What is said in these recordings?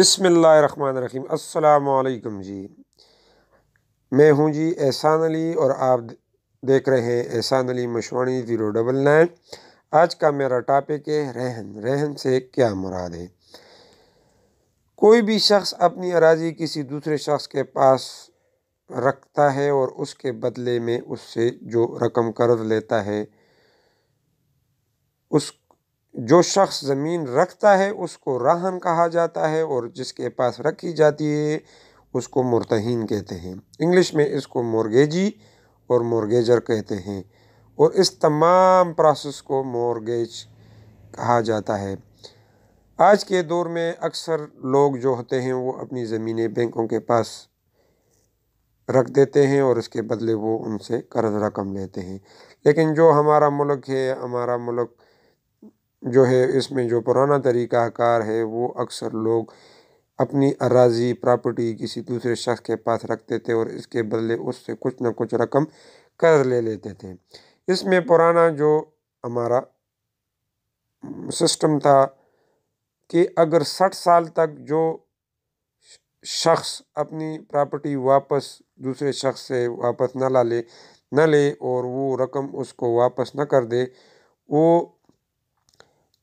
بسم اللہ الرحمن الرحیم۔ السلام علیکم جی، میں ہوں جی احسان علی اور آپ دیکھ رہے ہیں احسان علی مشوانی 099۔ آج کا میرا ٹاپک ہے رہن سے کیا مراد ہے۔ کوئی بھی شخص اپنی اراضی کسی دوسرے شخص کے پاس رکھتا ہے اور اس کے بدلے میں اس سے جو رقم قرض لیتا ہے، جو شخص زمین رکھتا ہے اس کو راہن کہا جاتا ہے، اور جس کے پاس رکھی جاتی ہے اس کو مرتہین کہتے ہیں۔ انگلش میں اس کو مورگیجی اور مورگیجر کہتے ہیں، اور اس تمام پروسیس کو مورگیج کہا جاتا ہے۔ آج کے دور میں اکثر لوگ جو ہوتے ہیں وہ اپنی زمینیں بینکوں کے پاس رکھ دیتے ہیں اور اس کے بدلے وہ ان سے قرض رقم لیتے ہیں۔ لیکن جو ہمارا ملک جو ہے، اس میں جو پرانا طریقہ کار ہے، وہ اکثر لوگ اپنی اراضی پراپرٹی کسی دوسرے شخص کے پاس رکھتے تھے اور اس کے بدلے اس سے کچھ نہ کچھ رقم قرض لے لیتے تھے۔ اس میں پرانا جو ہمارا سسٹم تھا کہ اگر 60 سال تک جو شخص اپنی پراپرٹی واپس دوسرے شخص سے واپس نہ لے اور وہ رقم اس کو واپس نہ کر دے،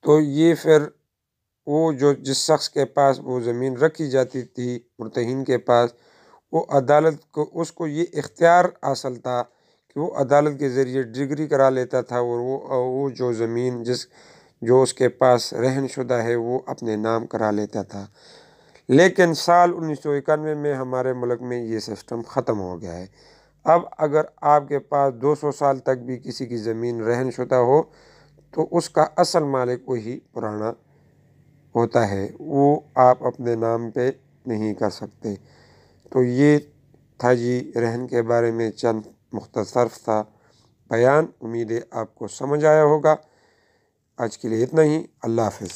تو یہ پھر وہ جس شخص کے پاس وہ زمین رکھی جاتی تھی مرتہین کے پاس، وہ عدالت کو اس کو یہ اختیار حاصل تھا کہ وہ عدالت کے ذریعے ڈگری کرا لیتا تھا، اور وہ جو زمین جو اس کے پاس رہن شدہ ہے وہ اپنے نام کرا لیتا تھا۔ لیکن سال 1991 میں ہمارے ملک میں یہ سسٹم ختم ہو گیا ہے۔ اب اگر آپ کے پاس 200 سال تک بھی کسی کی زمین رہن شدہ ہو تو اس کا اصل مالک وہی پرانا ہوتا ہے، وہ آپ اپنے نام پہ نہیں کر سکتے۔ تو یہ تھا جی رہن کے بارے میں چند مختصر سا بیان۔ امید ہے آپ کو سمجھ آیا ہوگا۔ آج کے لیے اتنا ہی۔ اللہ حافظ۔